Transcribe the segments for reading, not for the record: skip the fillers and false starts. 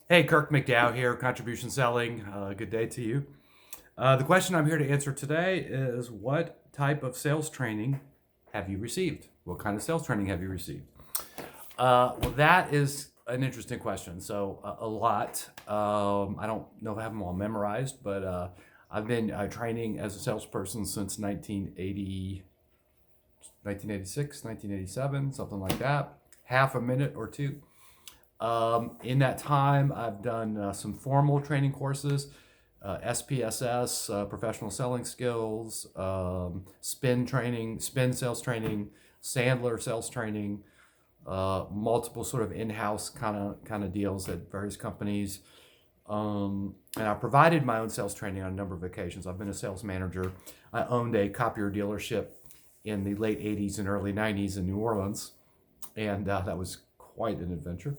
Hey, Kirk McDowell here, Contribution Selling. Good day to you. The question I'm here to answer today is what type of sales training have you received? What kind of sales training have you received? Well, that is an interesting question. So, a lot. I don't know if I have them all memorized, but I've been training as a salesperson since 1980, 1986, 1987, something like that. Half a minute or two. In that time, I've done some formal training courses, SPSS, professional selling skills, spin training, spin sales training, Sandler sales training, multiple sort of in-house kind of deals at various companies. And I provided my own sales training on a number of occasions. I've been a sales manager. I owned a copier dealership in the late 80s and early 90s in New Orleans, and that was quite an adventure.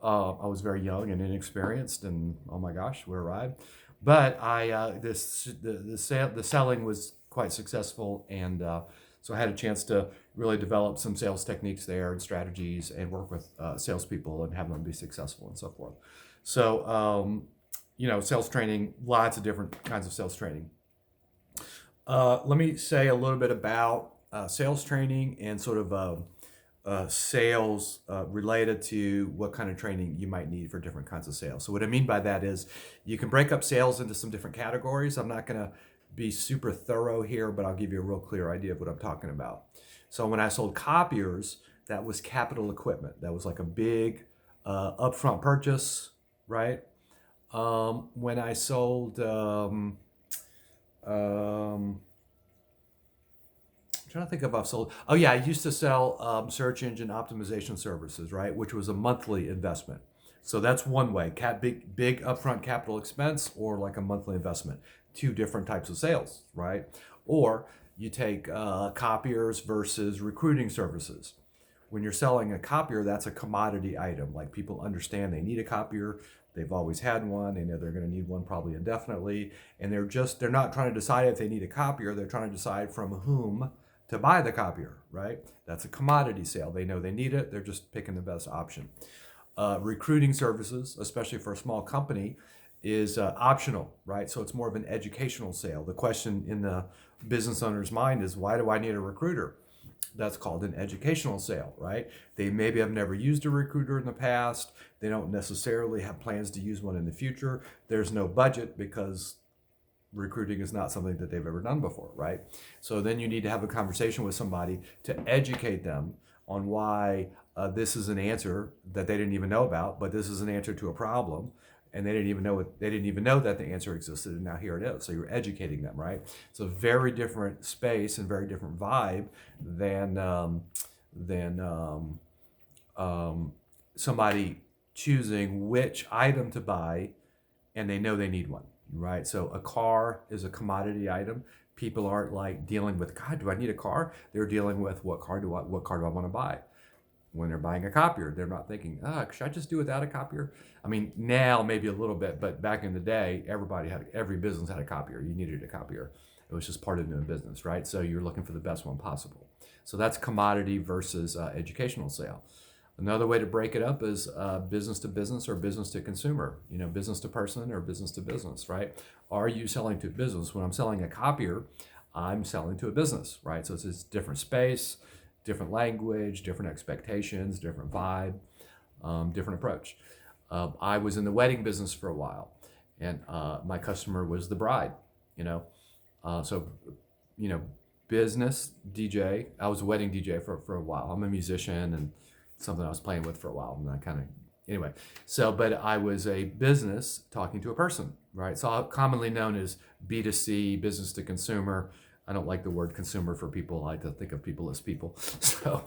I was very young and inexperienced, and oh my gosh, we arrived. But the selling was quite successful, and so I had a chance to really develop some sales techniques there and strategies, and work with salespeople and have them be successful and so forth. So sales training, lots of different kinds of sales training. Let me say a little bit about sales training and sort of sales related to what kind of training you might need for different kinds of sales. So what I mean by that is you can break up sales into some different categories. I'm not going to be super thorough here, but I'll give you a real clear idea of what I'm talking about. So when I sold copiers, that was capital equipment. That was like a big upfront purchase, right? When I sold um, I'm trying to think if I've sold. Oh yeah, I used to sell search engine optimization services, right, which was a monthly investment. So that's one way, big upfront capital expense or like a monthly investment. Two different types of sales, right? Or you take copiers versus recruiting services. When you're selling a copier, that's a commodity item. Like people understand they need a copier. They've always had one. They know they're going to need one probably indefinitely. And they're not trying to decide if they need a copier. They're trying to decide from whom to buy the copier, right? That's a commodity sale. They know they need it. They're just picking the best option. Recruiting services, especially for a small company, is optional, right? So it's more of an educational sale. The question in the business owner's mind is, why do I need a recruiter? That's called an educational sale, right? They maybe have never used a recruiter in the past. They don't necessarily have plans to use one in the future. There's no budget because recruiting is not something that they've ever done before, right? So then you need to have a conversation with somebody to educate them on why this is an answer that they didn't even know about, but this is an answer to a problem, and they didn't even know that the answer existed, and now here it is. So you're educating them, right? It's a very different space and very different vibe than somebody choosing which item to buy, and they know they need one, right? So a car is a commodity item. People aren't like dealing with, God, do I need a car? They're dealing with what car do I want to buy? When they're buying a copier, they're not thinking, should I just do without a copier? I mean, now maybe a little bit, but back in the day, every business had a copier. You needed a copier. It was just part of doing business, right? So you're looking for the best one possible. So that's commodity versus educational sale. Another way to break it up is business to business or business to consumer. Business to person or business to business, right? Are you selling to a business? When I'm selling a copier, I'm selling to a business, right? So it's this different space, different language, different expectations, different vibe, different approach. I was in the wedding business for a while, and my customer was the bride. You know, so you know, business DJ. I was a wedding DJ for a while. I'm a musician and something I was playing with for a while, and I kind of anyway. So, but I was a business talking to a person, right? So commonly known as B2C, business to consumer. I don't like the word consumer for people. I like to think of people as people. So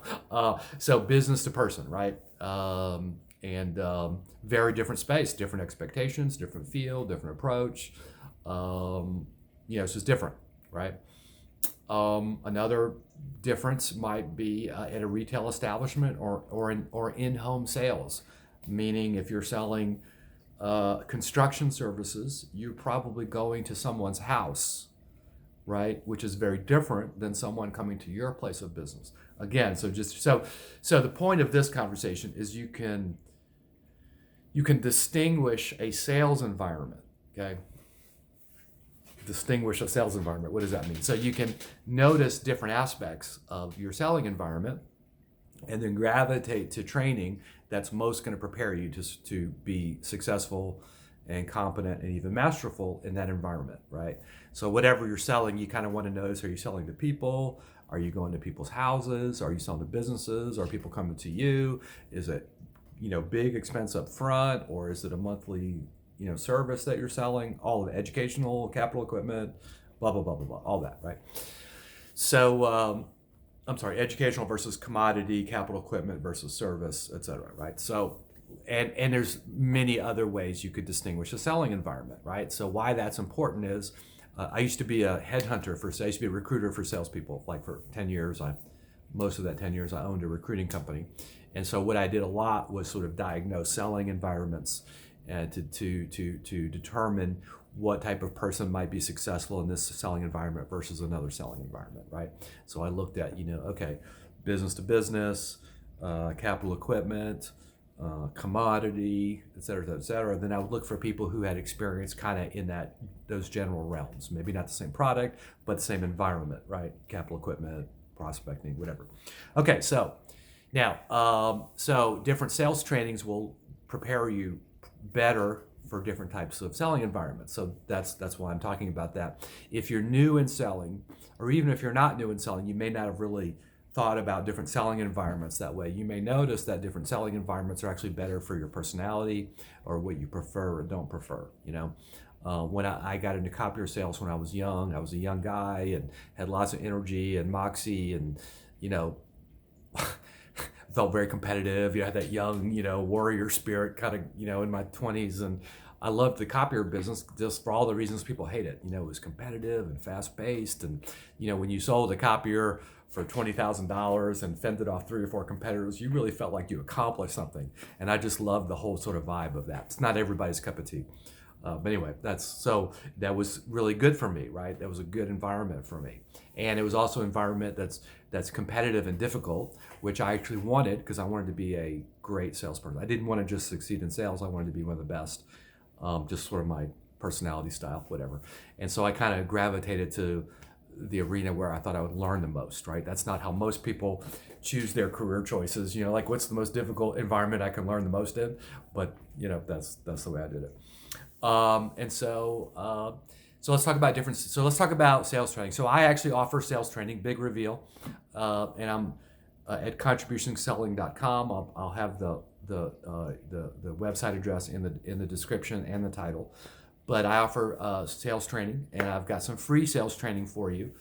business to person, right? And very different space, different expectations, different feel, different approach. It's just different, right? Another difference might be at a retail establishment or in-home sales, meaning if you're selling construction services, you're probably going to someone's house, right? Which is very different than someone coming to your place of business. Again, so the point of this conversation is you can distinguish a sales environment. Okay, distinguish a sales environment. What does that mean? So you can notice different aspects of your selling environment and then gravitate to training that's most going to prepare you to be successful and competent and even masterful in that environment, right? So whatever you're selling, you kind of want to notice, are you selling to people? Are you going to people's houses? Are you selling to businesses? Are people coming to you? Is it, big expense up front, or is it a monthly, service that you're selling? All of the educational, capital equipment, blah, blah, blah, blah, blah, all that, right? So, I'm sorry, educational versus commodity, capital equipment versus service, et cetera, right? So, and there's many other ways you could distinguish a selling environment, right? So why that's important is, I used to be a headhunter I used to be a recruiter for salespeople, like for 10 years. Most of that 10 years, I owned a recruiting company. And so what I did a lot was sort of diagnose selling environments and to determine what type of person might be successful in this selling environment versus another selling environment, right? So I looked at, okay, business to business, capital equipment, commodity, et cetera, et cetera. Then I would look for people who had experience kind of in those general realms. Maybe not the same product, but the same environment, right? Capital equipment, prospecting, whatever. Okay, so now, so different sales trainings will prepare you better for different types of selling environments. So that's why I'm talking about that. If you're new in selling, or even if you're not new in selling, you may not have really thought about different selling environments that way. You may notice that different selling environments are actually better for your personality or what you prefer or don't prefer. When I got into copier sales when I was young, I was a young guy and had lots of energy and moxie and, felt very competitive. You had that young, warrior spirit kind of, in my 20s. And I loved the copier business just for all the reasons people hate it. It was competitive and fast paced. And, when you sold a copier for $20,000 and fended off 3 or 4 competitors, you really felt like you accomplished something. And I just loved the whole sort of vibe of that. It's not everybody's cup of tea. But anyway, that was really good for me, right? That was a good environment for me. And it was also an environment that's competitive and difficult, which I actually wanted because I wanted to be a great salesperson. I didn't want to just succeed in sales. I wanted to be one of the best, just sort of my personality style, whatever. And so I kind of gravitated to the arena where I thought I would learn the most, right? That's not how most people choose their career choices. Like what's the most difficult environment I can learn the most in? But, that's the way I did it. So let's talk about let's talk about sales training. So I actually offer sales training, big reveal, and I'm at contributionselling.com. I'll have the website address in the description and the title. But I offer sales training, and I've got some free sales training for you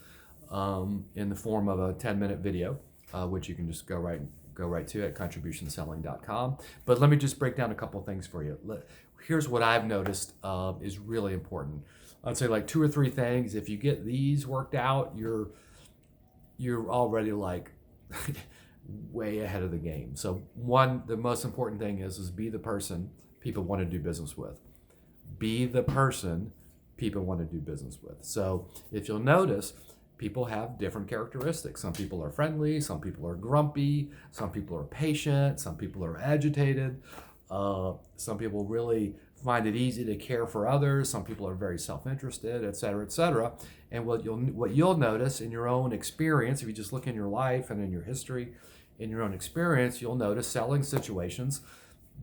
in the form of a 10-minute video, which you can just go right to at contributionselling.com. But let me just break down a couple things for you. Here's what I've noticed is really important. I'd say like 2 or 3 things. If you get these worked out, you're already like way ahead of the game. So the most important thing is be the person people want to do business with. Be the person people want to do business with. So if you'll notice, people have different characteristics. Some people are friendly, some people are grumpy, some people are patient, some people are agitated. Some people really find it easy to care for others. Some people are very self-interested, et cetera, et cetera. And what you'll notice in your own experience, if you just look in your life and in your history, in your own experience, you'll notice selling situations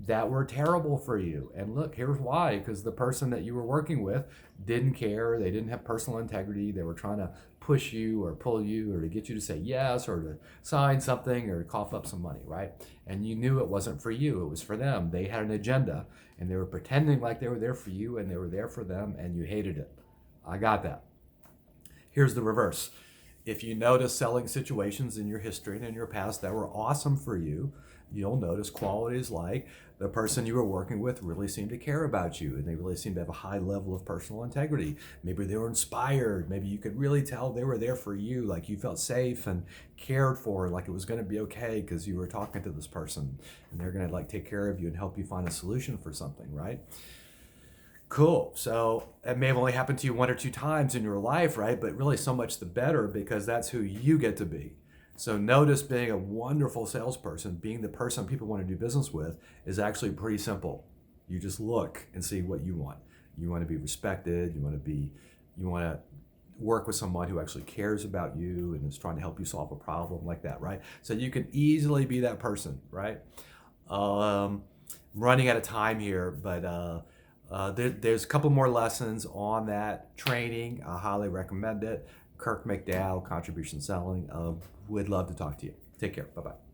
that were terrible for you. And look, here's why. Because the person that you were working with didn't care. They didn't have personal integrity. They were trying to push you or pull you or to get you to say yes or to sign something or cough up some money, right? And you knew it wasn't for you. It was for them. They had an agenda and they were pretending like they were there for you and they were there for them and you hated it. I got that. Here's the reverse. If you notice selling situations in your history and in your past that were awesome for you, you'll notice qualities like the person you were working with really seemed to care about you and they really seemed to have a high level of personal integrity. Maybe they were inspired. Maybe you could really tell they were there for you, like you felt safe and cared for, like it was going to be okay because you were talking to this person and they're going to like take care of you and help you find a solution for something, right? Cool. So it may have only happened to you 1 or 2 times in your life, right? But really so much the better because that's who you get to be. So notice being a wonderful salesperson, being the person people want to do business with is actually pretty simple. You just look and see what you want. You want to be respected. You want to work with someone who actually cares about you and is trying to help you solve a problem like that, right? So you can easily be that person, right? Running out of time here, but there's a couple more lessons on that training. I highly recommend it. Kirk McDowell, Contribution Selling. Would love to talk to you. Take care. Bye-bye.